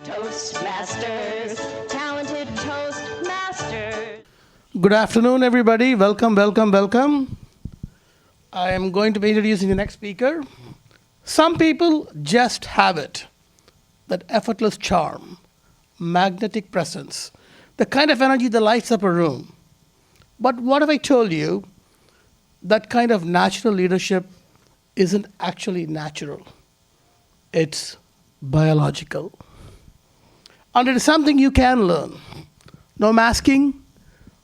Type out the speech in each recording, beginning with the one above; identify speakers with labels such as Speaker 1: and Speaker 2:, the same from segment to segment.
Speaker 1: Toastmasters, talented Toastmasters.
Speaker 2: Good afternoon, everybody. Welcome, welcome, welcome. I am going to be introducing the next speaker. Some people just have it, that effortless charm, magnetic presence, the kind of energy that lights up a room. But what if I told you that kind of natural leadership isn't actually natural? It's biological. And it is something you can learn. No masking,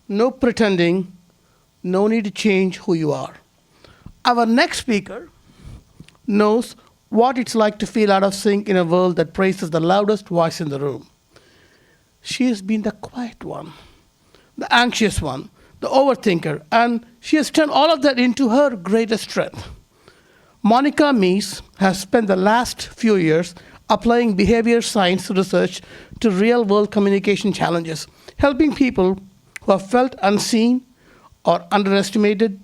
Speaker 2: no pretending, no need to change who you are. Our next speaker knows what it's like to feel out of sync in a world that praises the loudest voice in the room. She has been the quiet one, the anxious one, the overthinker, and she has turned all of that into her greatest strength. Meas has spent the last few years applying behavior science research to real-world communication challenges, helping people who have felt unseen or underestimated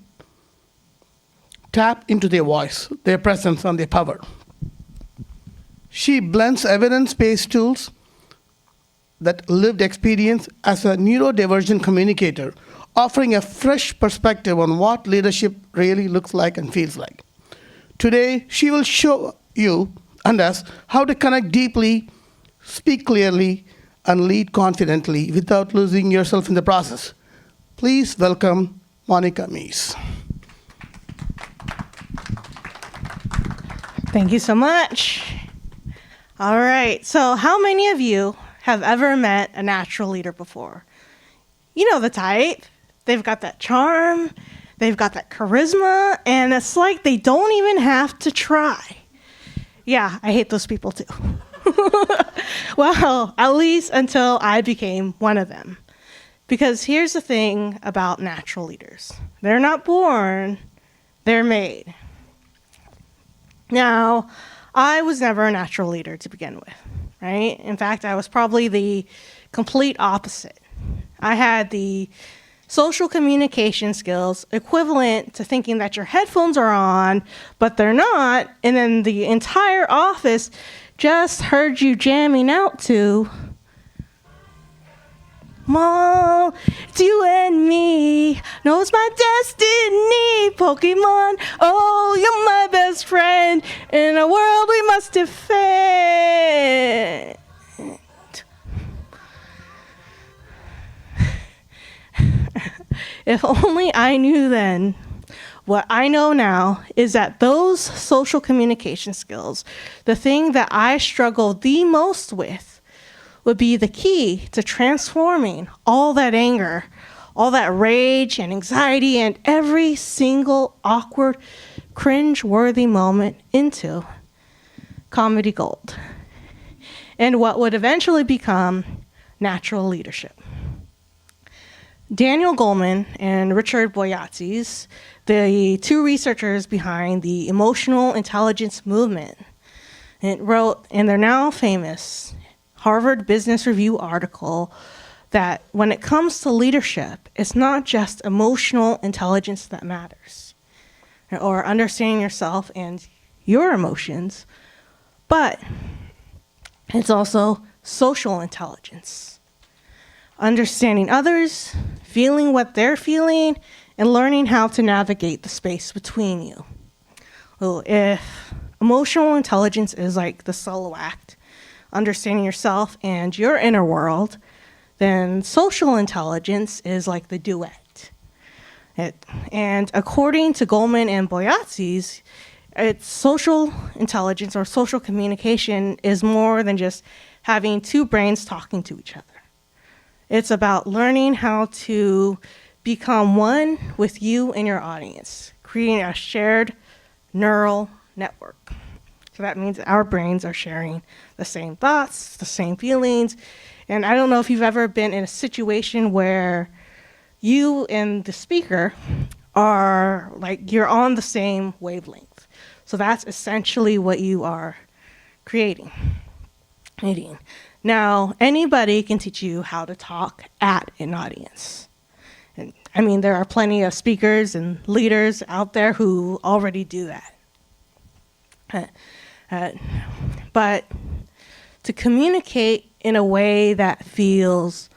Speaker 2: tap into their voice, their presence, and their power. She blends evidence-based tools that lived experience as a neurodivergent communicator, offering a fresh perspective on what leadership really looks like and feels like. Today, she will show you and us how to connect deeply, speak clearly, and lead confidently without losing yourself in the process. Please welcome Meas.
Speaker 3: Thank you so much. All right, so how many of you have ever met a natural leader before? You know the type. They've got that charm, they've got that charisma, and it's like they don't even have to try. Yeah, I hate those people too. Well, at least until I became one of them. Because here's the thing about natural leaders. They're not born, they're made. Now, I was never a natural leader to begin with, right? In fact, I was probably the complete opposite. I had the social communication skills equivalent to thinking that your headphones are on, but they're not, and then the entire office just heard you jamming out to Mom, it's you and me, knows my destiny, Pokemon, oh, you're my best friend, in a world we must defend. If only I knew then. What I know now is that those social communication skills, the thing that I struggle the most with, would be the key to transforming all that anger, all that rage and anxiety and every single awkward, cringe-worthy moment into comedy gold, and what would eventually become natural leadership. Daniel Goleman and Richard Boyatzis, the two researchers behind the emotional intelligence movement, wrote, and they're now famous, Harvard Business Review article that when it comes to leadership, it's not just emotional intelligence that matters, or understanding yourself and your emotions, but it's also social intelligence. Understanding others, feeling what they're feeling, and learning how to navigate the space between you. Well, if emotional intelligence is like the solo act, understanding yourself and your inner world, then social intelligence is like the duet. And according to Goleman and Boyatzis, it's social intelligence or social communication is more than just having two brains talking to each other. It's about learning how to become one with you and your audience, creating a shared neural network. So that means our brains are sharing the same thoughts, the same feelings. And I don't know if you've ever been in a situation where you and the speaker are like, you're on the same wavelength. So that's essentially what you are creating. Now, anybody can teach you how to talk at an audience. And I mean, there are plenty of speakers and leaders out there who already do that. But to communicate in a way that feels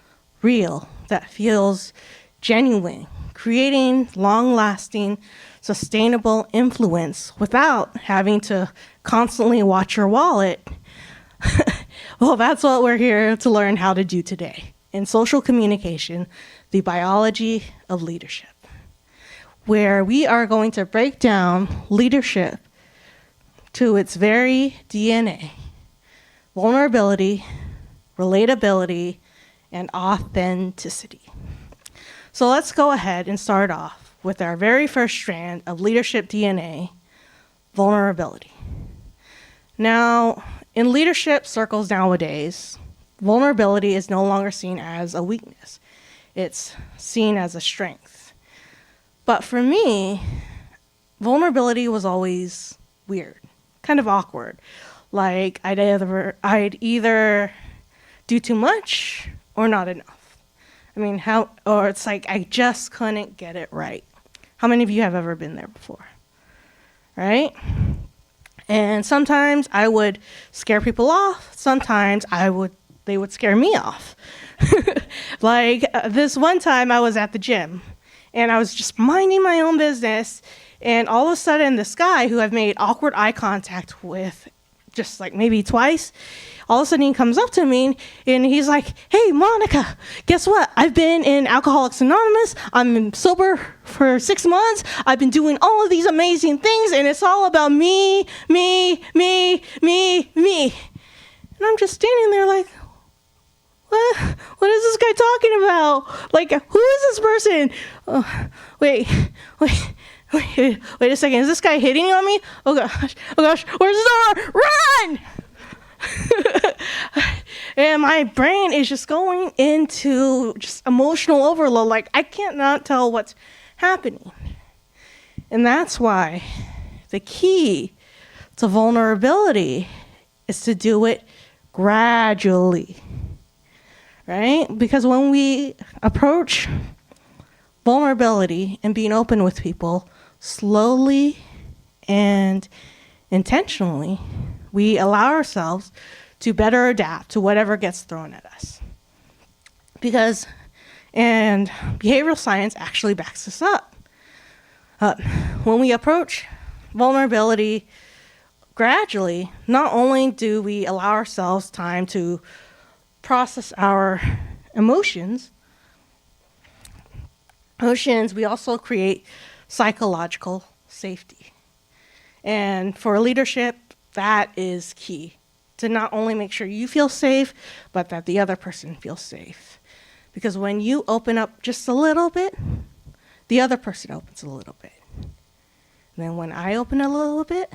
Speaker 3: real, that feels genuine, creating long-lasting, sustainable influence without having to constantly watch your wallet. Well, that's what we're here to learn how to do today. In social communication, the biology of leadership, where we are going to break down leadership to its very DNA: vulnerability, relatability, and authenticity. So let's go ahead and start off with our very first strand of leadership DNA, vulnerability. Now, in leadership circles nowadays, vulnerability is no longer seen as a weakness. It's seen as a strength. But for me, vulnerability was always weird, kind of awkward. Like I'd either do too much or not enough. Or it's like I just couldn't get it right. How many of you have ever been there before? Right? And sometimes I would scare people off. Sometimes they would scare me off. This one time I was at the gym and I was just minding my own business, and all of a sudden this guy who I've made awkward eye contact with just like maybe twice, all of a sudden he comes up to me and he's like, "Hey, Monica, guess what? I've been in Alcoholics Anonymous. I'm sober for 6 months. I've been doing all of these amazing things, and it's all about me, me, me, me, me." And I'm just standing there like, what is this guy talking about? Like, who is this person? Wait a second. Is this guy hitting on me? Oh gosh, where's the door? Run! And my brain is just going into just emotional overload. Like, I can't not tell what's happening. And that's why the key to vulnerability is to do it gradually, right? Because when we approach vulnerability and being open with people slowly and intentionally, we allow ourselves to better adapt to whatever gets thrown at us. And behavioral science actually backs this up. When we approach vulnerability gradually, not only do we allow ourselves time to process our emotions, we also create psychological safety. And for leadership, that is key, to not only make sure you feel safe, but that the other person feels safe. Because when you open up just a little bit, the other person opens a little bit. And then when I open a little bit,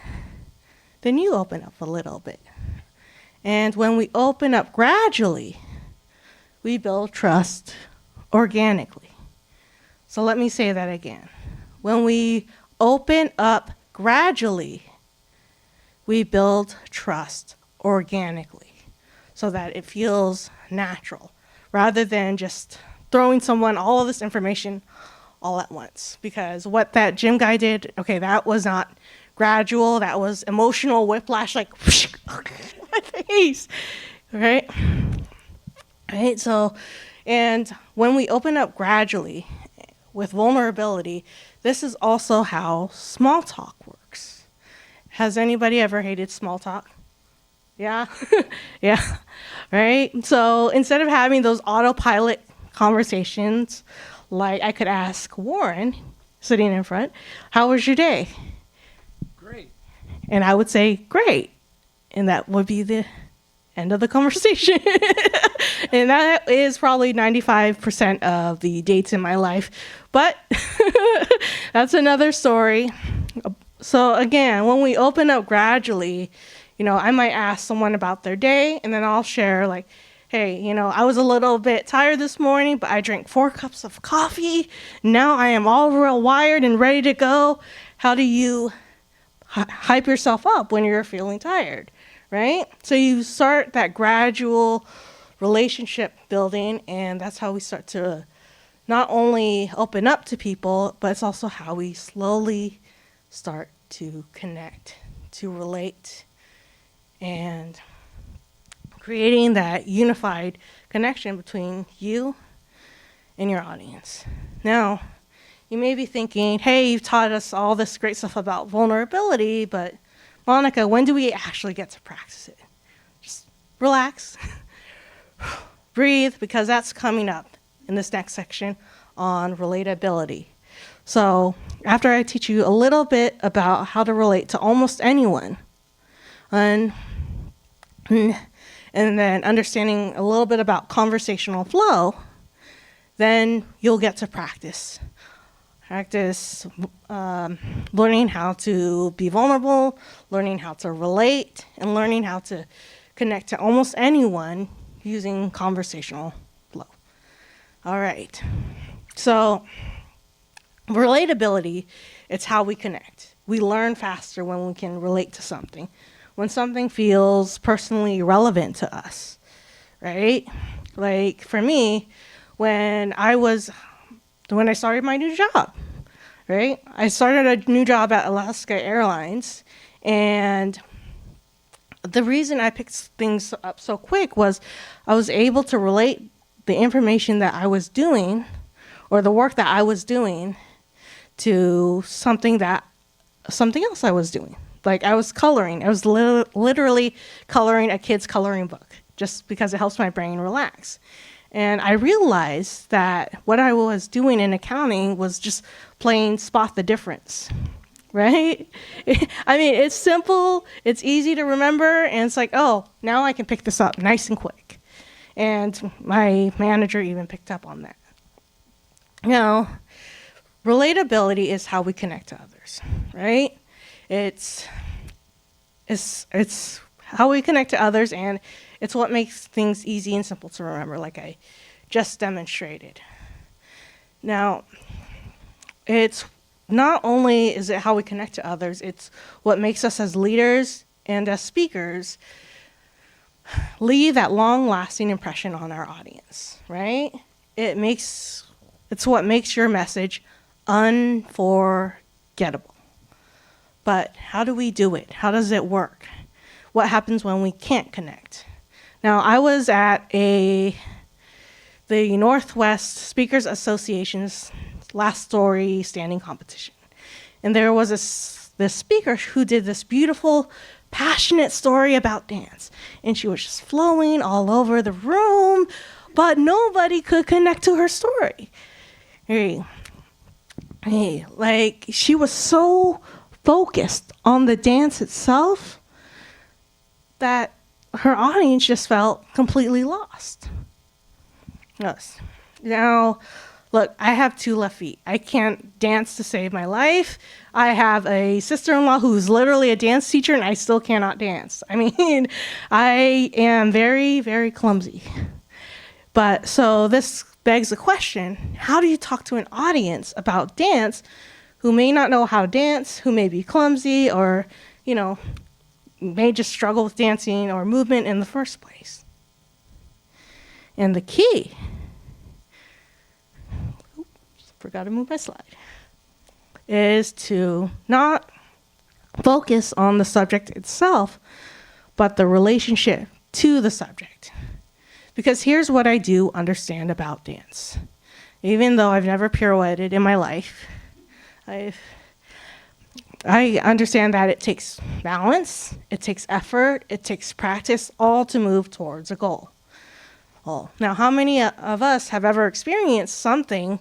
Speaker 3: then you open up a little bit. And when we open up gradually, we build trust organically. So let me say that again. When we open up gradually, we build trust organically so that it feels natural, rather than just throwing someone all of this information all at once. Because what that gym guy did, okay, that was not gradual, that was emotional whiplash, like whoosh, my face, right? Right, so, and when we open up gradually with vulnerability, this is also how small talk works. Has anybody ever hated small talk? Yeah? Yeah, right? So instead of having those autopilot conversations, like I could ask Warren, sitting in front, "How was your day?"
Speaker 2: Great.
Speaker 3: And I would say, "Great." And that would be the end of the conversation. And that is probably 95% of the dates in my life. But that's another story. So again, when we open up gradually, I might ask someone about their day, and then I'll share like, "Hey, I was a little bit tired this morning, but I drank 4 cups of coffee. Now I am all real wired and ready to go." How do you hype yourself up when you're feeling tired, right? So you start that gradual relationship building, and that's how we start to not only open up to people, but it's also how we slowly start to connect, to relate, and creating that unified connection between you and your audience. Now, you may be thinking, hey, you've taught us all this great stuff about vulnerability, but Monica, when do we actually get to practice it? Just relax, breathe, because that's coming up in this next section on relatability. So after I teach you a little bit about how to relate to almost anyone, and then understanding a little bit about conversational flow, then you'll get to practice. Learning how to be vulnerable, learning how to relate, and learning how to connect to almost anyone using conversational flow. All right. So relatability, it's how we connect. We learn faster when we can relate to something, when something feels personally relevant to us, right? Like for me, when I started my new job, right? I started a new job at Alaska Airlines, and the reason I picked things up so quick was I was able to relate the information that I was doing, or the work that I was doing, to something else I was doing. Like I was coloring. I was literally coloring a kid's coloring book just because it helps my brain relax. And I realized that what I was doing in accounting was just playing spot the difference, right? I mean, it's simple, it's easy to remember, and it's like, oh, now I can pick this up nice and quick. And my manager even picked up on that. Now, relatability is how we connect to others, right? It's how we connect to others, and it's what makes things easy and simple to remember, like I just demonstrated. Now, it's not only is it how we connect to others, it's what makes us as leaders and as speakers leave that long-lasting impression on our audience, right? It's what makes your message unforgettable. But how do we do it? How does it work? What happens when we can't connect? Now, I was at the Northwest Speakers Association's Last Story standing competition. And there was this speaker who did this beautiful, passionate story about dance. And she was just flowing all over the room, but nobody could connect to her story. Like, she was so focused on the dance itself that her audience just felt completely lost. Yes. Now, look, I have 2 left feet. I can't dance to save my life. I have a sister-in-law who's literally a dance teacher, and I still cannot dance. I mean, I am very, very clumsy. But so this begs the question, how do you talk to an audience about dance who may not know how to dance, who may be clumsy, or, may just struggle with dancing or movement in the first place? And the key, forgot to move my slide, is to not focus on the subject itself, but the relationship to the subject. Because here's what I do understand about dance. Even though I've never pirouetted in my life, I understand that it takes balance, it takes effort, it takes practice, all to move towards a goal. Now, how many of us have ever experienced something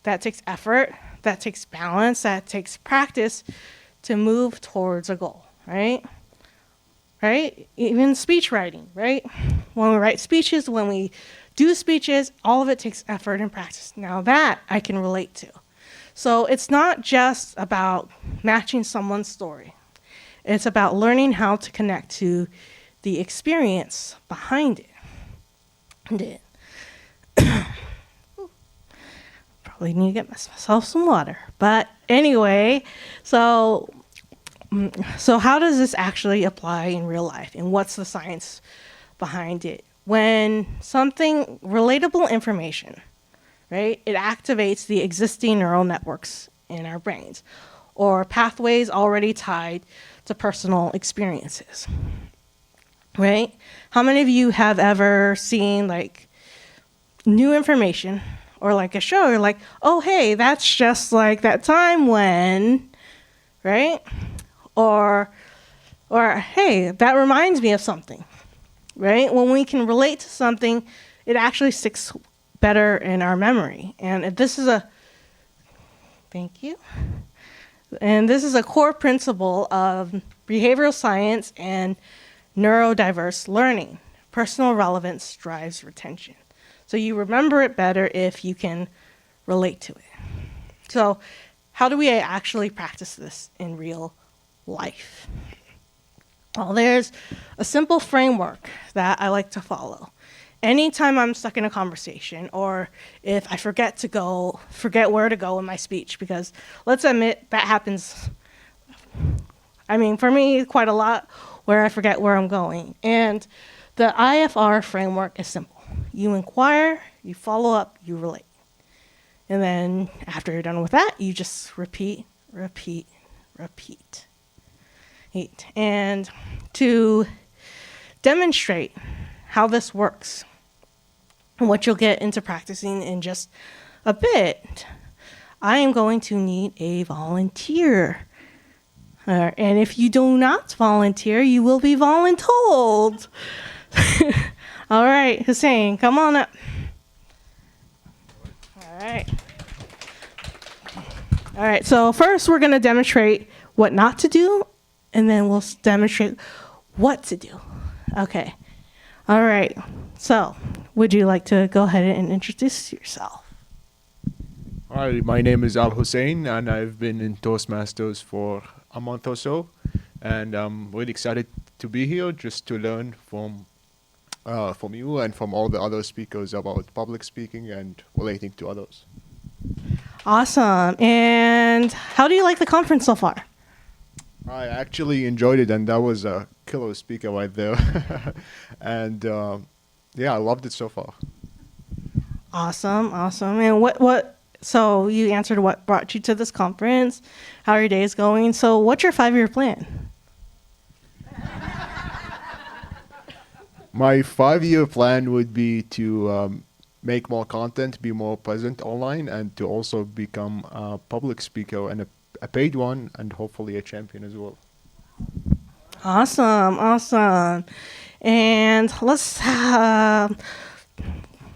Speaker 3: that takes effort, that takes balance, that takes practice to move towards a goal, right? Right? Even speech writing, right? When we write speeches, when we do speeches, all of it takes effort and practice. Now that I can relate to. So it's not just about matching someone's story. It's about learning how to connect to the experience behind it. Probably need to get myself some water. But anyway, so how does this actually apply in real life? And what's the science behind it? When something, relatable information, right? It activates the existing neural networks in our brains, or pathways already tied to personal experiences. right? How many of you have ever seen like new information or like a show? You're like, oh, hey, that's just like that time when, right? Or hey, that reminds me of something, right? When we can relate to something, it actually sticks better in our memory. And if this is thank you. And this is a core principle of behavioral science and neurodiverse learning. Personal relevance drives retention. So you remember it better if you can relate to it. So how do we actually practice this in real life? Well, there's a simple framework that I like to follow. Anytime I'm stuck in a conversation, or if I forget where to go in my speech, because let's admit that happens, I mean, for me, quite a lot, where I forget where I'm going. And the IFR framework is simple. You inquire, you follow up, you relate. And then after you're done with that, you just repeat, repeat, repeat. And to demonstrate how this works, and what you'll get into practicing in just a bit, I am going to need a volunteer. And if you do not volunteer, you will be voluntold. All right, Hussein, come on up. All right, so first we're going to demonstrate what not to do, and then we'll demonstrate what to do. Okay. All right. So, would you like to go ahead and introduce yourself?
Speaker 4: Hi, my name is Al Hussein, and I've been in Toastmasters for a month or so, and I'm really excited to be here just to learn from you and from all the other speakers about public speaking and relating to others.
Speaker 3: Awesome. And how do you like the conference so far?
Speaker 4: I actually enjoyed it, and that was a killer speaker right there. And yeah, I loved it so far.
Speaker 3: Awesome. And so you answered what brought you to this conference, how are your days going. So what's your 5-year plan?
Speaker 4: My 5-year plan would be to make more content, be more present online, and to also become a public speaker, and a paid one, and hopefully a champion as well.
Speaker 3: Awesome. And let's,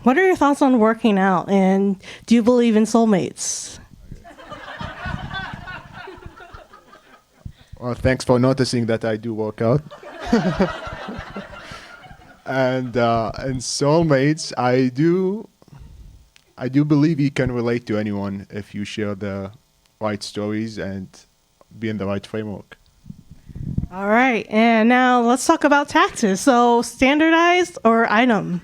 Speaker 3: what are your thoughts on working out? And do you believe in soulmates?
Speaker 4: Well, thanks for noticing that I do work out. And soulmates, I do believe you can relate to anyone if you share the right stories and be in the right framework.
Speaker 3: All right, and now let's talk about taxes. So standardized or item?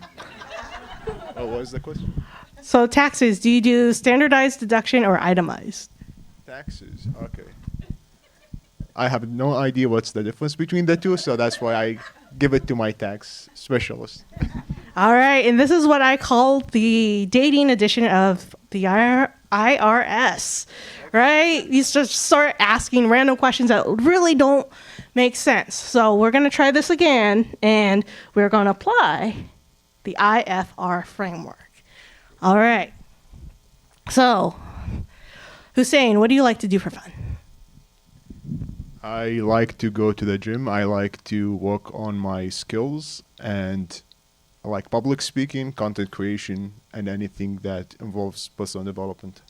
Speaker 4: Oh, what was the question?
Speaker 3: So taxes, do you do standardized deduction or itemized?
Speaker 4: Taxes, okay. I have no idea what's the difference between the two, so that's why I give it to my tax specialist.
Speaker 3: All right, and this is what I call the dating edition of the IRS, right? You just start asking random questions that really don't make sense. So we're going to try this again, and we're going to apply the IFR framework. All right. So, Hussein, what do you like to do for fun?
Speaker 4: I like to go to the gym. I like to work on my skills, and I like public speaking, content creation, and anything that involves personal development.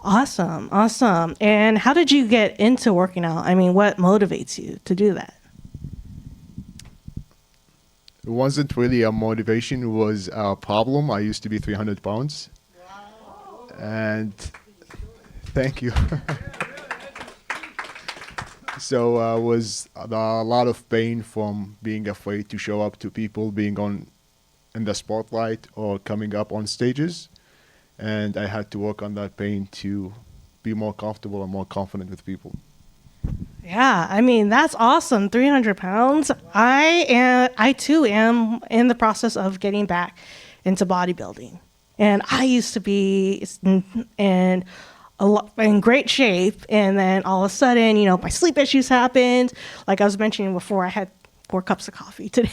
Speaker 3: Awesome. And how did you get into working out? I mean, what motivates you to do that?
Speaker 4: It wasn't really a motivation, it was a problem. I used to be 300 pounds. Wow. And thank you. So was a lot of pain from being afraid to show up to people, being in the spotlight or coming up on stages. And I had to work on that pain to be more comfortable and more confident with people.
Speaker 3: Yeah, I mean, that's awesome. 300 pounds. I too am in the process of getting back into bodybuilding. And I used to be in great shape. And then all of a sudden, my sleep issues happened. Like I was mentioning before, I had 4 cups of coffee today,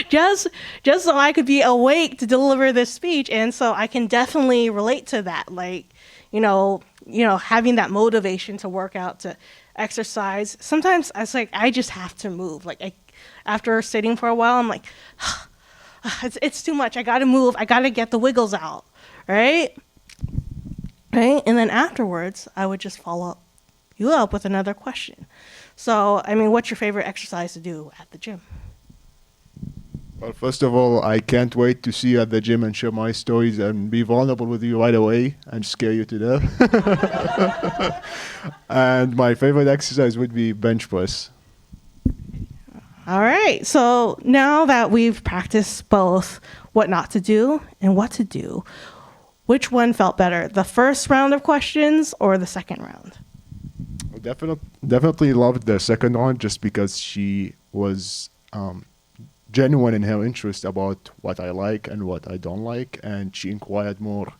Speaker 3: just so I could be awake to deliver this speech. And so I can definitely relate to that. Like, having that motivation to work out, to exercise. Sometimes I just have to move. Like after sitting for a while, I'm like, it's too much. I got to move. I got to get the wiggles out. Right. And then afterwards, I would just follow you up with another question. So, what's your favorite exercise to do at the gym?
Speaker 4: Well, first of all, I can't wait to see you at the gym and share my stories and be vulnerable with you right away and scare you to death. And my favorite exercise would be bench press.
Speaker 3: All right. So now that we've practiced both what not to do and what to do, which one felt better, the first round of questions or the second round?
Speaker 4: Definitely loved the second one just because she was genuine in her interest about what I like and what I don't like, and she inquired more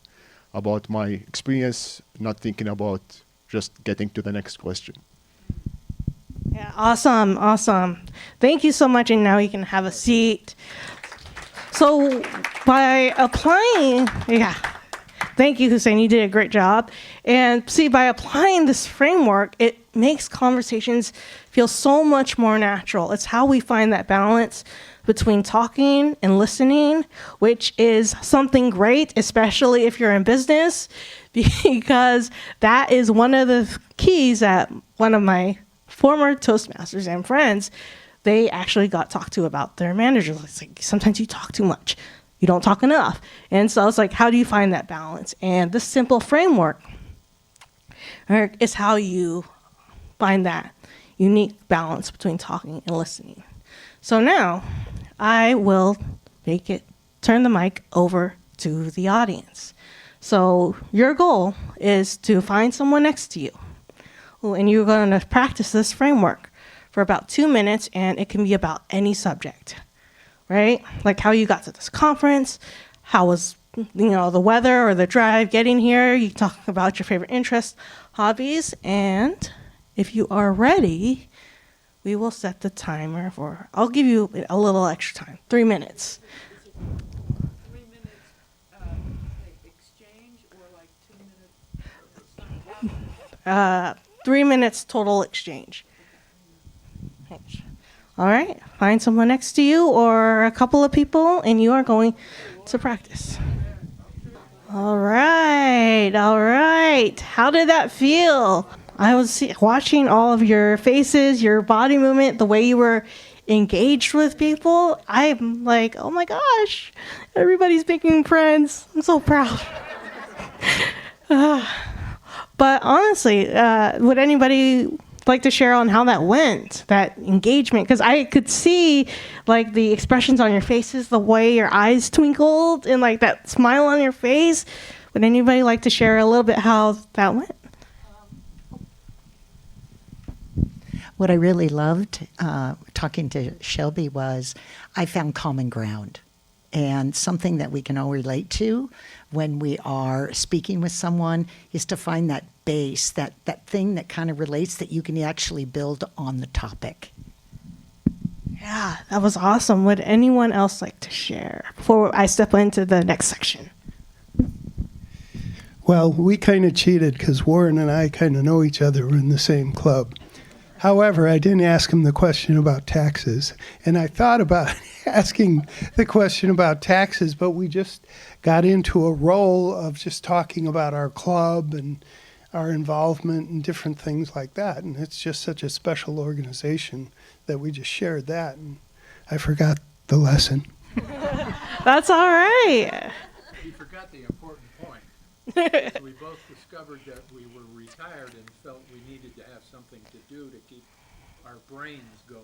Speaker 4: about my experience, not thinking about just getting to the next question.
Speaker 3: Yeah, awesome. Thank you so much, and now you can have a seat. So by applying, thank you, Hussein, you did a great job. And see, by applying this framework, it makes conversations feel so much more natural. It's how we find that balance between talking and listening, which is something great, especially if you're in business, because that is one of the keys that one of my former Toastmasters and friends, they actually got talked to about their managers. It's like, sometimes you talk too much. You don't talk enough. And so it's like, how do you find that balance? And this simple framework is how you find that unique balance between talking and listening. So now I will turn the mic over to the audience. So your goal is to find someone next to you, and you're going to practice this framework for about 2 minutes, and it can be about any subject, right? Like how you got to this conference, how was the weather or the drive getting here. You talk about your favorite interests, hobbies, and if you are ready, we will set the timer for, I'll give you a little extra time, 3 minutes.
Speaker 5: 3 minutes exchange or like 2 minutes?
Speaker 3: 3 minutes total exchange. All right, find someone next to you or a couple of people, and you are going to practice. All right. How did that feel? I was watching all of your faces, your body movement, the way you were engaged with people. I'm like, oh my gosh, everybody's making friends. I'm so proud. But honestly, would anybody like to share on how that went, that engagement? Because I could see like the expressions on your faces, the way your eyes twinkled, and like that smile on your face. Would anybody like to share a little bit how that went?
Speaker 6: What I really loved talking to Shelby was I found common ground, and something that we can all relate to when we are speaking with someone is to find that base, that thing that kind of relates that you can actually build on the topic.
Speaker 3: Yeah, that was awesome. Would anyone else like to share before I step into the next section?
Speaker 7: Well, we kind of cheated because Warren and I kind of know each other. We're in the same club. However, I didn't ask him the question about taxes, and I thought about asking the question about taxes, but we just got into a role of just talking about our club and our involvement and different things like that, and it's just such a special organization that we just shared that, and I forgot the lesson.
Speaker 3: That's all right.
Speaker 5: You forgot the important point. We both discovered that we were retired and felt we needed to have something to do to keep our brains going.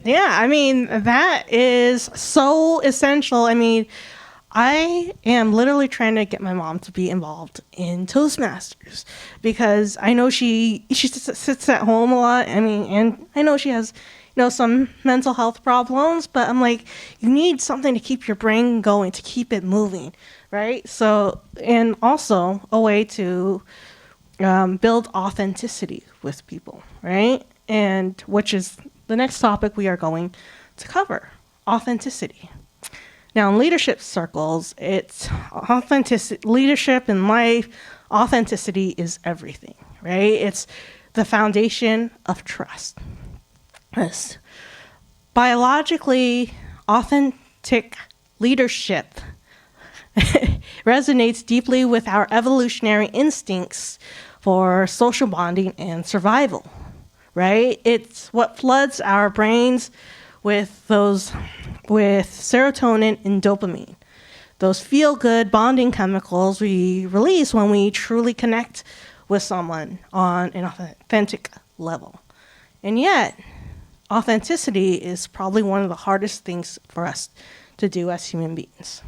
Speaker 3: Yeah, I mean, that is so essential. I mean, I am literally trying to get my mom to be involved in Toastmasters because I know she sits at home a lot. I mean, and I know she has, some mental health problems, but I'm like, you need something to keep your brain going, to keep it moving, right? So, and also a way to build authenticity with people, right? And which is the next topic we are going to cover, authenticity. Now, in leadership circles, it's authenticity, leadership in life, authenticity is everything, right? It's the foundation of trust. Yes. Biologically, authentic leadership resonates deeply with our evolutionary instincts for social bonding and survival, right? It's what floods our brains with serotonin and dopamine, those feel-good bonding chemicals we release when we truly connect with someone on an authentic level. And yet, authenticity is probably one of the hardest things for us to do as human beings.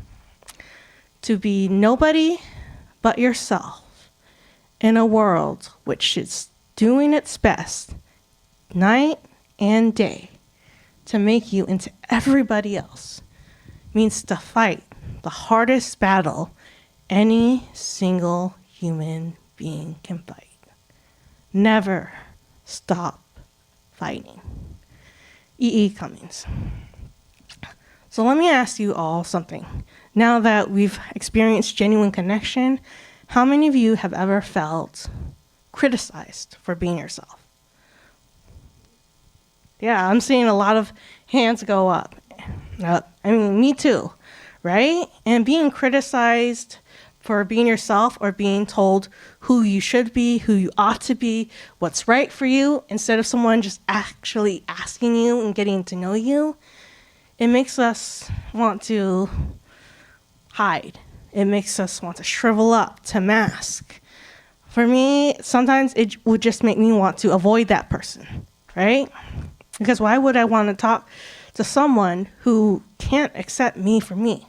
Speaker 3: To be nobody but yourself in a world which is doing its best night and day to make you into everybody else means to fight the hardest battle any single human being can fight. Never stop fighting. E.E. Cummings. So let me ask you all something. Now that we've experienced genuine connection, how many of you have ever felt criticized for being yourself? Yeah, I'm seeing a lot of hands go up. I mean, me too, right? And being criticized for being yourself or being told who you should be, who you ought to be, what's right for you, instead of someone just actually asking you and getting to know you, it makes us want to hide. It makes us want to shrivel up, to mask. For me, sometimes it would just make me want to avoid that person, right? Because why would I want to talk to someone who can't accept me for me?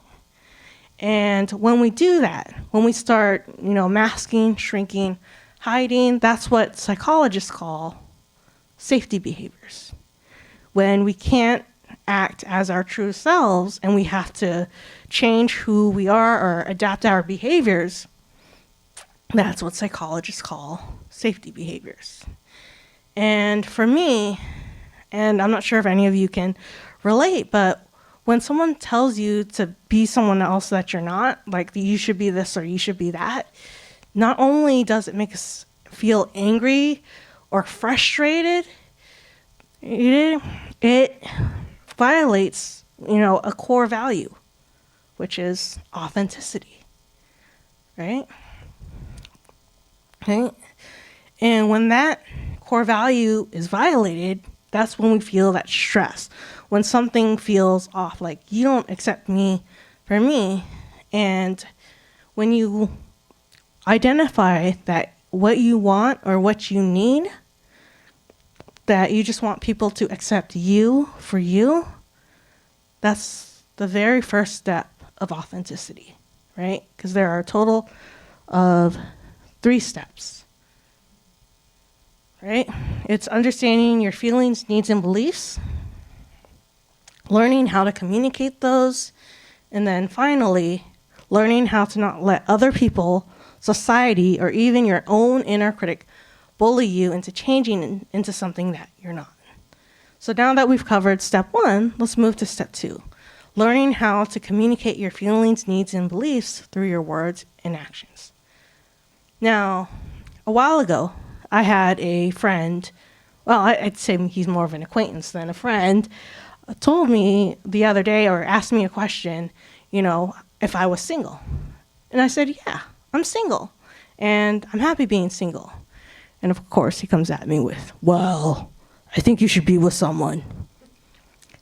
Speaker 3: And when we do that, when we start, masking, shrinking, hiding, that's what psychologists call safety behaviors. When we can't act as our true selves and we have to change who we are or adapt our behaviors, that's what psychologists call safety behaviors. And for me, and I'm not sure if any of you can relate, but when someone tells you to be someone else that you're not, like you should be this or you should be that, not only does it make us feel angry or frustrated, it violates, a core value, which is authenticity, right? Okay? And when that core value is violated, that's when we feel that stress. When something feels off, like you don't accept me for me. And when you identify that what you want or what you need, that you just want people to accept you for you, that's the very first step of authenticity, right? Because there are a total of 3 steps, right? It's understanding your feelings, needs, and beliefs, learning how to communicate those, and then finally, learning how to not let other people, society, or even your own inner critic bully you into changing into something that you're not. So now that we've covered step 1, let's move to step 2, learning how to communicate your feelings, needs, and beliefs through your words and actions. Now, a while ago, I had a friend, well, I'd say he's more of an acquaintance than a friend, told me the other day or asked me a question, if I was single. And I said, yeah, I'm single. And I'm happy being single. And of course, he comes at me with, well, I think you should be with someone.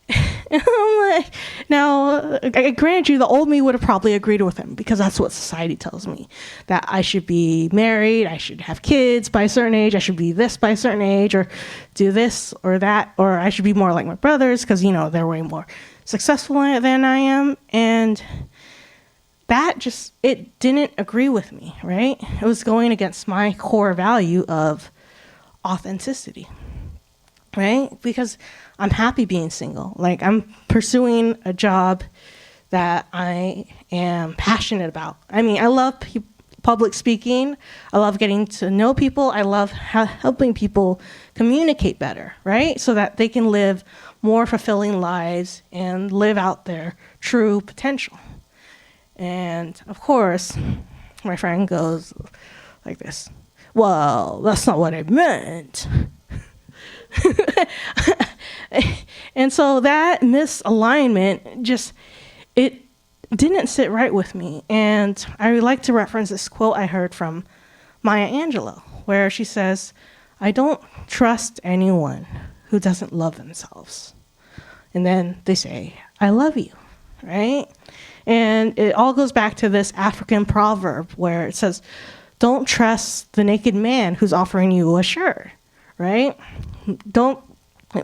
Speaker 3: And I'm like, now, I grant you, the old me would have probably agreed with him because that's what society tells me, that I should be married, I should have kids by a certain age, I should be this by a certain age, or do this or that, or I should be more like my brothers because, they're way more successful than I am. And that it didn't agree with me, right? It was going against my core value of authenticity, right? Because I'm happy being single. Like, I'm pursuing a job that I am passionate about. I mean, I love public speaking. I love getting to know people. I love helping people communicate better, right? So that they can live more fulfilling lives and live out their true potential. And of course, my friend goes like this. Well, that's not what I meant. And so that misalignment it didn't sit right with me. And I would like to reference this quote I heard from Maya Angelou, where she says, "I don't trust anyone who doesn't love themselves." And then they say, "I love you," right? And it all goes back to this African proverb where it says, "Don't trust the naked man who's offering you a shirt," right?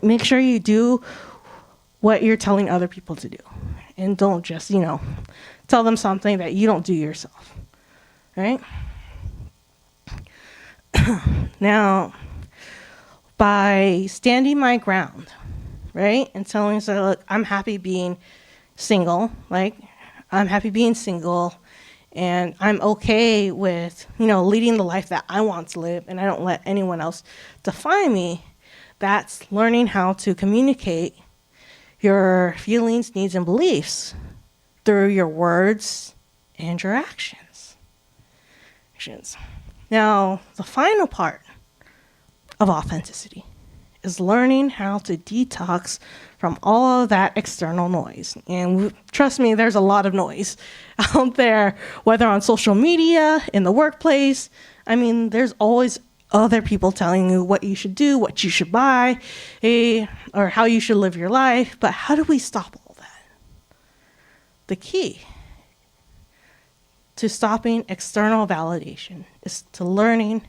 Speaker 3: Make sure you do what you're telling other people to do. And don't just, tell them something that you don't do yourself, right? Now, by standing my ground, right, and telling myself, look, I'm happy being single, and I'm okay with, leading the life that I want to live, and I don't let anyone else define me. That's learning how to communicate your feelings, needs, and beliefs through your words and your actions. Now, the final part of authenticity is learning how to detox from all of that external noise. And trust me, there's a lot of noise out there, whether on social media, in the workplace. I mean, there's always other people telling you what you should do, what you should buy, or how you should live your life. But how do we stop all that? The key to stopping external validation is to learning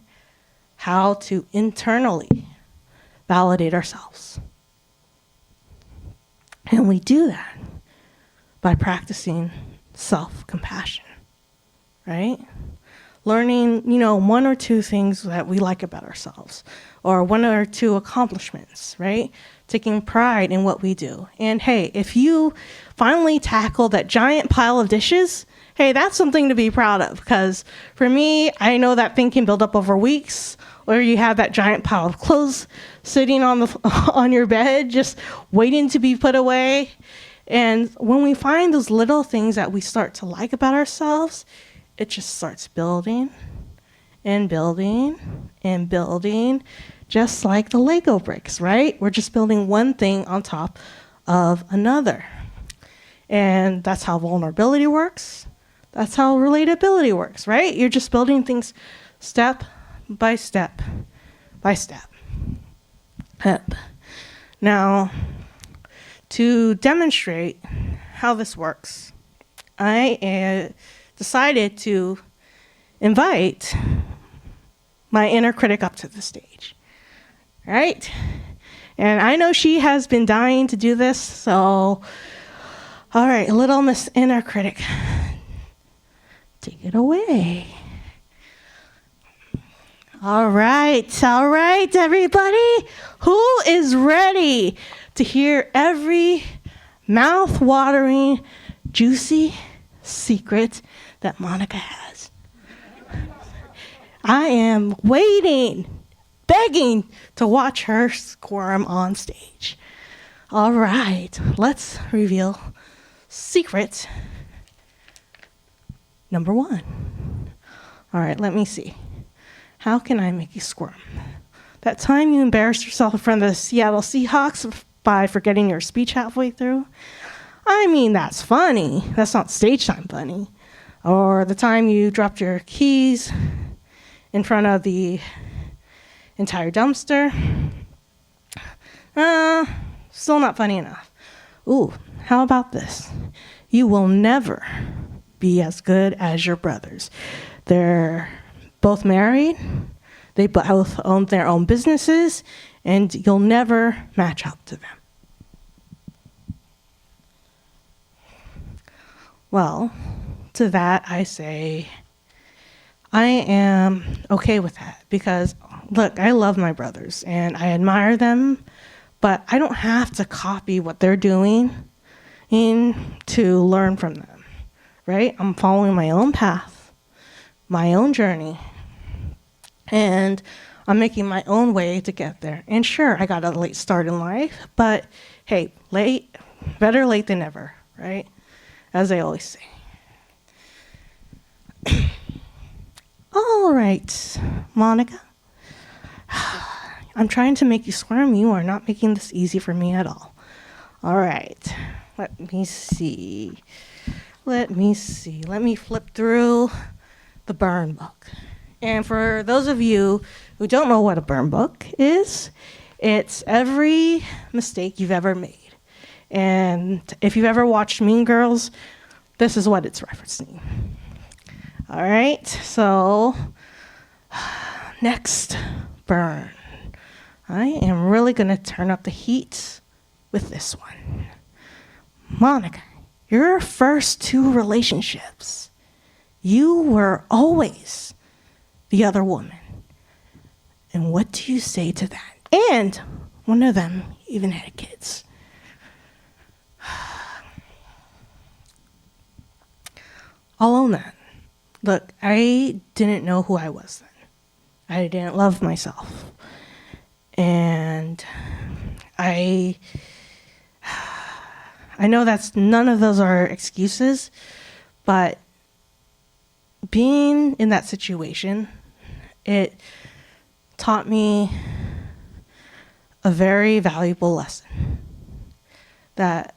Speaker 3: how to internally validate ourselves. And we do that by practicing self-compassion, right? Learning, one or two things that we like about ourselves, or one or two accomplishments, right? Taking pride in what we do. And hey, if you finally tackle that giant pile of dishes, hey, that's something to be proud of. Because for me, I know that thing can build up over weeks, or you have that giant pile of clothes sitting on your bed, just waiting to be put away. And when we find those little things that we start to like about ourselves, it just starts building and building and building, just like the Lego bricks, right? We're just building one thing on top of another. And that's how vulnerability works. That's how relatability works, right? You're just building things step by step by step. Now, to demonstrate how this works, I decided to invite my inner critic up to the stage, right? And I know she has been dying to do this, so, all right, little Miss Inner Critic, take it away. All right, everybody. Who is ready to hear every mouth-watering, juicy secret that Monica has? I am waiting, begging to watch her squirm on stage. All right, let's reveal secret number 1. All right, let me see. How can I make you squirm? That time you embarrassed yourself in front of the Seattle Seahawks by forgetting your speech halfway through? I mean, that's funny. That's not stage time funny. Or the time you dropped your keys in front of the entire dumpster? Still not funny enough. Ooh, how about this? You will never be as good as your brothers. They're both married, they both own their own businesses, and you'll never match up to them. Well, to that I say, I am okay with that because, look, I love my brothers and I admire them, but I don't have to copy what they're doing to learn from them, right? I'm following my own path, my own journey, and I'm making my own way to get there. And sure, I got a late start in life, but hey, better late than never, right? As I always say. All right, Monica. I'm trying to make you squirm. You are not making this easy for me at all. All right, let me see. Let me flip through the burn book. And for those of you who don't know what a burn book is, it's every mistake you've ever made. And if you've ever watched Mean Girls, this is what it's referencing. All right, so next burn. I am really going to turn up the heat with this one. Monica, your first 2 relationships, you were always the other woman. And what do you say to that? And one of them even had kids. I'll own that. Look, I didn't know who I was then. I didn't love myself. And I know none of those are excuses, but being in that situation, it taught me a very valuable lesson that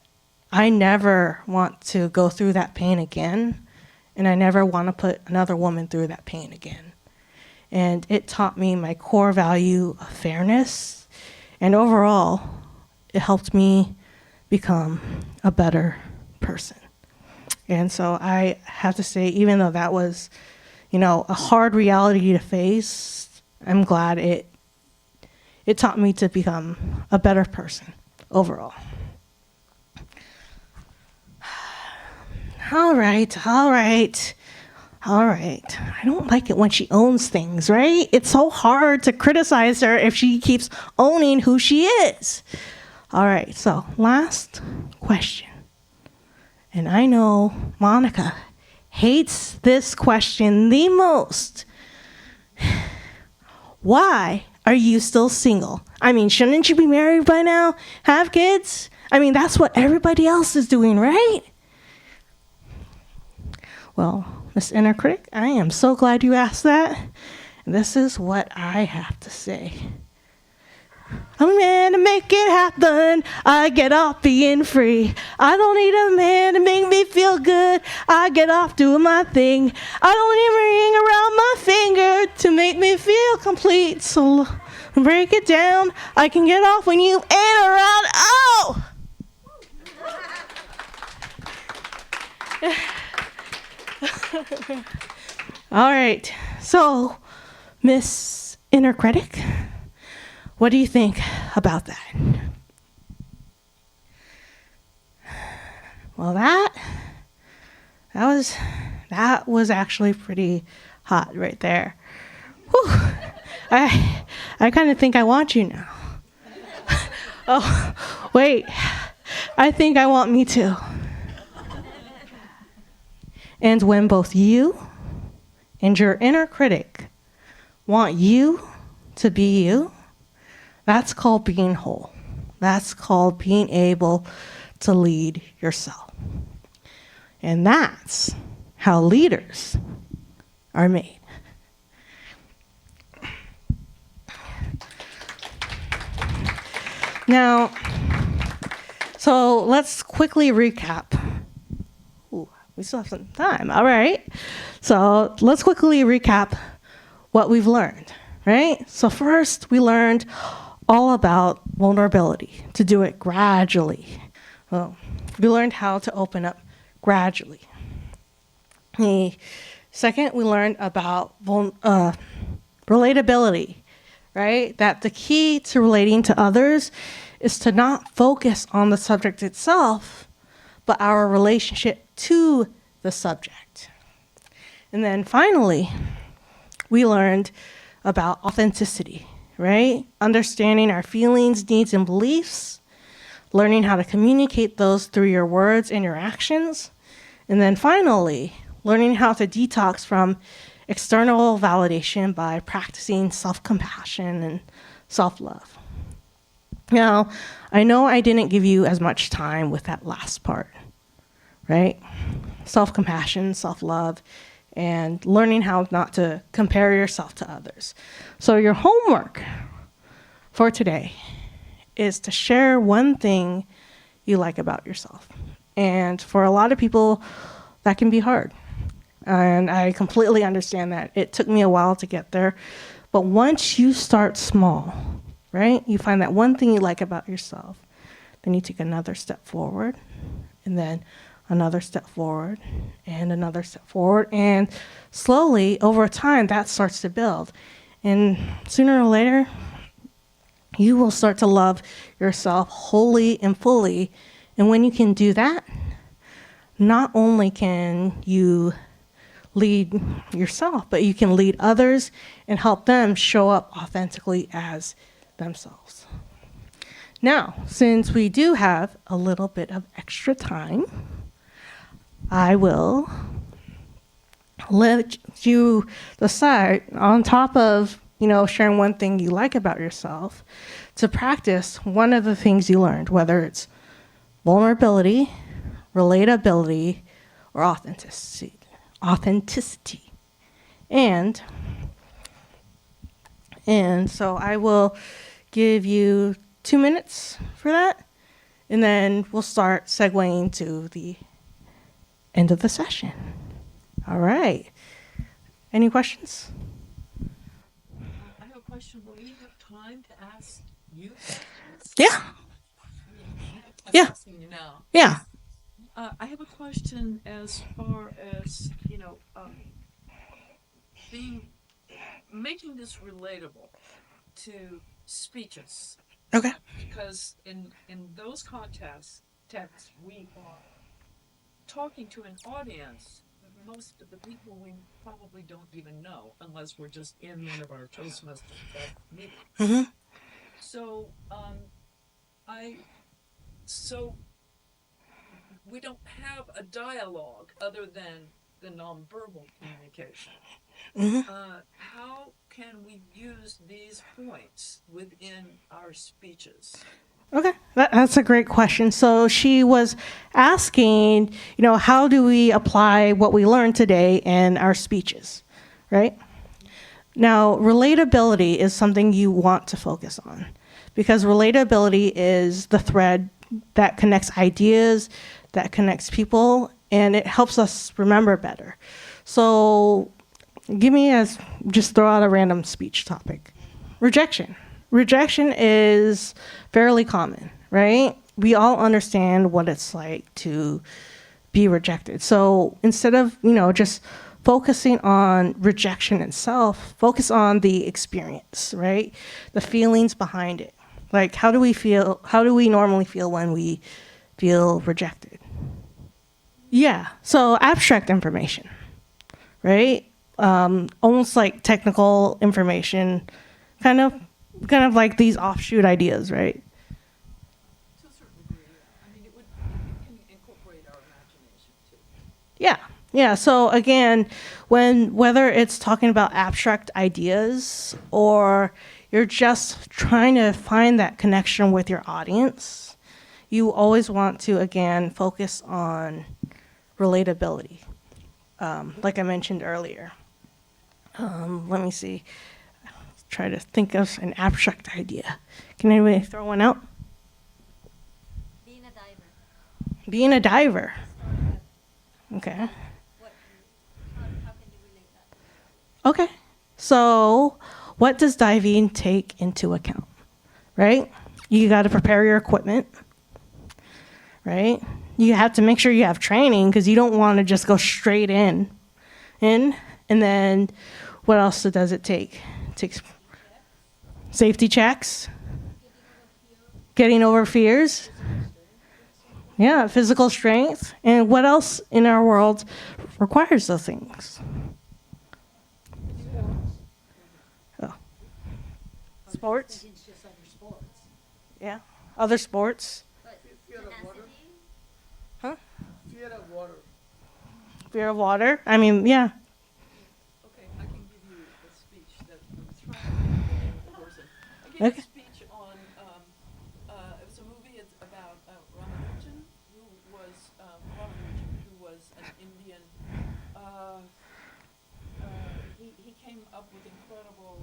Speaker 3: I never want to go through that pain again, and I never want to put another woman through that pain again. And it taught me my core value of fairness, and overall, it helped me become a better person. And so I have to say, even though that was, a hard reality to face, I'm glad it taught me to become a better person overall. All right. I don't like it when she owns things, right? It's so hard to criticize her if she keeps owning who she is. All right, so last question. And I know Monica hates this question the most. Why are you still single? I mean, shouldn't you be married by now? Have kids? I mean, that's what everybody else is doing, right? Well, Miss Inner Critic, I am so glad you asked that. This is what I have to say. A man to make it happen, I get off being free. I don't need a man to make me feel good, I get off doing my thing. I don't need a ring around my finger to make me feel complete. So break it down, I can get off when you ain't around. Oh! All right, so Miss Inner Critic, what do you think about that? Well, that was actually pretty hot right there. Whew. I kind of think I want you now. Oh, wait, I think I want me too. And when both you and your inner critic want you to be you, that's called being whole. That's called being able to lead yourself. And that's how leaders are made. Now, so let's quickly recap. Ooh, we still have some time. All right. So let's quickly recap what we've learned, right? So first, we learned all about vulnerability, to do it gradually. Well, we learned how to open up gradually. Second, we learned about relatability, right? That the key to relating to others is to not focus on the subject itself, but our relationship to the subject. And then finally, we learned about authenticity, right? Understanding our feelings, needs, and beliefs, learning how to communicate those through your words and your actions, and then finally, learning how to detox from external validation by practicing self-compassion and self-love. Now, I know I didn't give you as much time with that last part, right? Self-compassion, self-love, and learning how not to compare yourself to others. So your homework for today is to share one thing you like about yourself. And for a lot of people, that can be hard. And I completely understand that. It took me a while to get there. But once you start small, right, you find that one thing you like about yourself, then you take another step forward, and then another step forward, and another step forward. And slowly, over time, that starts to build. And sooner or later, you will start to love yourself wholly and fully. And when you can do that, not only can you lead yourself, but you can lead others and help them show up authentically as themselves. Now, since we do have a little bit of extra time, I will let you decide, on top of sharing one thing you like about yourself, to practice one of the things you learned, whether it's vulnerability, relatability, or authenticity. And so I will give you 2 minutes for that, and then we'll start segueing to the end of the session. All right. Any questions?
Speaker 8: I have a question. Will we have time to ask you questions?
Speaker 3: Yeah.
Speaker 8: I'm
Speaker 3: Yeah.
Speaker 8: asking you now.
Speaker 3: Yeah.
Speaker 8: I have a question as far as, making this relatable to speeches.
Speaker 3: Okay.
Speaker 8: Because in those contexts, we are talking to an audience. Most of the people we probably don't even know unless we're just in one of our Toastmasters meetings.
Speaker 3: Mm-hmm.
Speaker 8: So, so we don't have a dialogue other than the nonverbal communication.
Speaker 3: Mm-hmm.
Speaker 8: How can we use these points within our speeches?
Speaker 3: Okay, that's a great question. So she was asking, how do we apply what we learned today in our speeches, right? Now, relatability is something you want to focus on, because relatability is the thread that connects ideas, that connects people, and it helps us remember better. So just throw out a random speech topic. Rejection. Rejection is fairly common, right? We all understand what it's like to be rejected. So instead of, just focusing on rejection itself, focus on the experience, right? The feelings behind it. Like, how do we normally feel when we feel rejected? Yeah, so abstract information, right? Almost like technical information, kind of like these offshoot ideas, right?
Speaker 8: To a certain degree, yeah. I mean, it can incorporate our imagination too.
Speaker 3: Yeah. So again, whether it's talking about abstract ideas or you're just trying to find that connection with your audience, you always want to, again, focus on relatability, like I mentioned earlier. Let me see. Try to think of an abstract idea. Can anybody throw one out?
Speaker 1: Being a diver.
Speaker 3: Being a diver. Okay.
Speaker 1: How can you relate that?
Speaker 3: Okay. So, what does diving take into account? Right? You got to prepare your equipment. Right? You have to make sure you have training, because you don't want to just go straight in. And then what else does it take? It takes safety checks, getting over fears. Yeah, physical strength. And what else in our world requires those things? Oh. Sports? Yeah, other sports. Huh? Fear of water. I mean, yeah.
Speaker 8: Okay, gave
Speaker 3: Okay.
Speaker 8: a speech on, it was a movie about Ramanujan, who was an Indian. He came up with incredible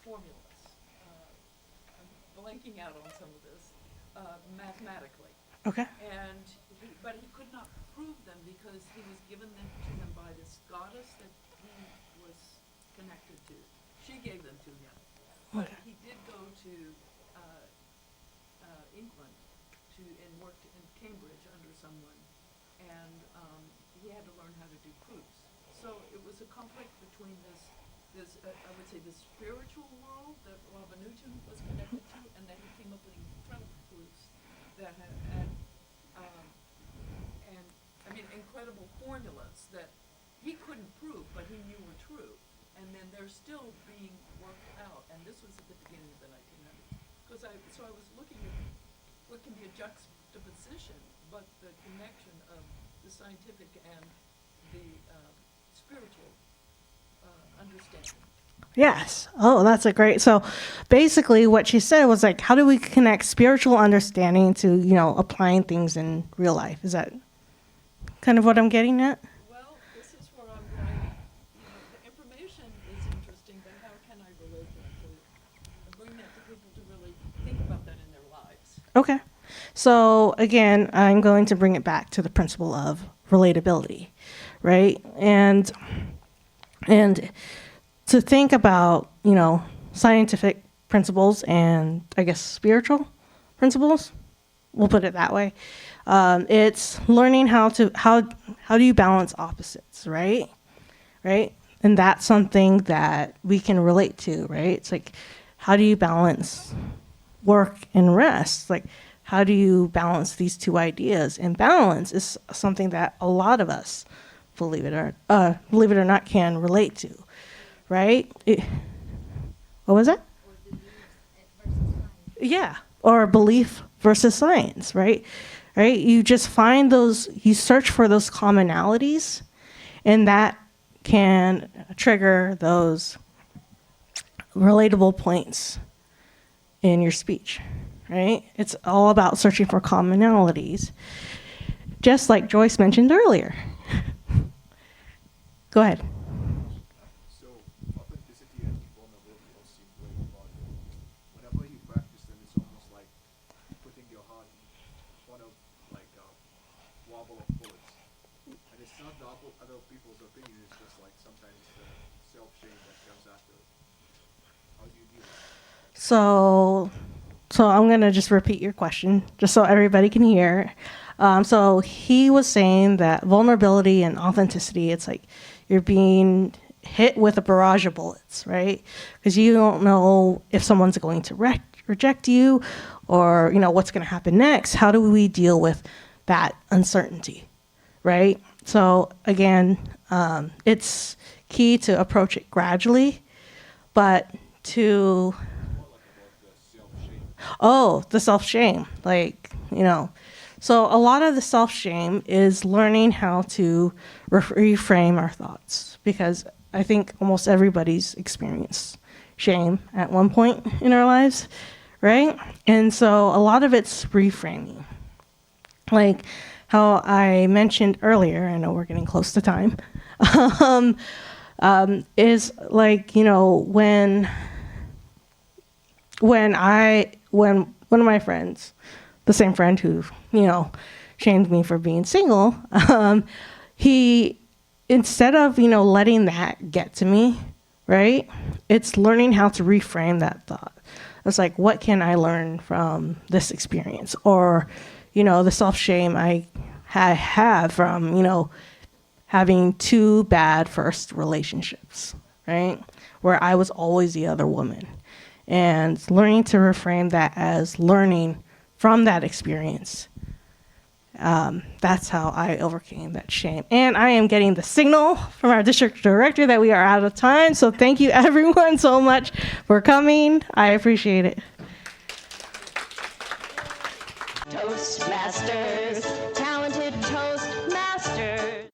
Speaker 8: formulas. I'm blanking out on some of this, mathematically.
Speaker 3: Okay.
Speaker 8: But he could not prove them because he was given them to him by this goddess that he was connected to. She gave them to him. But he did go to England and worked in Cambridge under someone, and he had to learn how to do proofs. So it was a conflict between this I would say the spiritual world that Ramanujan was connected to, and then he came up with incredible proofs that had incredible formulas that he couldn't prove, but he knew were true. And then they're still being worked out. And this was at the beginning of the 1900s. So I was looking at what can be a juxtaposition, but the connection of the scientific and the spiritual understanding.
Speaker 3: Yes. Oh, that's a great. So basically what she said was like, how do we connect spiritual understanding to, applying things in real life? Is that kind of what I'm getting at?
Speaker 8: Well, this is where I'm going, the information is interesting, but how can I relate that to bring that to people to really think about that in their lives?
Speaker 3: Okay. So again, I'm going to bring it back to the principle of relatability, right? And to think about, scientific principles and I guess spiritual principles, we'll put it that way. It's learning how do you balance opposites, right? Right? And that's something that we can relate to, right? It's like, how do you balance work and rest? Like, how do you balance these two ideas? And balance is something that a lot of us, believe it or not, can relate to, right? What was that?
Speaker 1: Or the news versus science.
Speaker 3: Yeah, or belief versus science, right? Right? You just find you search for those commonalities, and that can trigger those relatable points in your speech, right? It's all about searching for commonalities, just like Joyce mentioned earlier. Go ahead.
Speaker 4: So authenticity and vulnerability all seem great, but whenever you practice them, it's almost like putting your heart in front of like a wobble of bullets. And it's not the other people's opinion, it's just like sometimes the self-shame that comes after. How do you deal with that?
Speaker 3: So I'm going to just repeat your question, just so everybody can hear. So he was saying that vulnerability and authenticity, it's like you're being hit with a barrage of bullets, right? Because you don't know if someone's going to reject you or, what's going to happen next. How do we deal with that uncertainty, right? So again, it's key to approach it gradually, but to... Oh, the self-shame, So a lot of the self-shame is learning how to reframe our thoughts, because I think almost everybody's experienced shame at one point in our lives, right? And so a lot of it's reframing. Like how I mentioned earlier, I know we're getting close to time, is like, when one of my friends, the same friend who, shamed me for being single, he, instead of, letting that get to me, right? It's learning how to reframe that thought. It's like, what can I learn from this experience? Or, the self-shame I have from, having two bad first relationships, right? Where I was always the other woman. And learning to reframe that as learning from that experience. That's how I overcame that shame. And I am getting the signal from our district director that we are out of time. So thank you everyone so much for coming. I appreciate it.
Speaker 9: Toastmasters.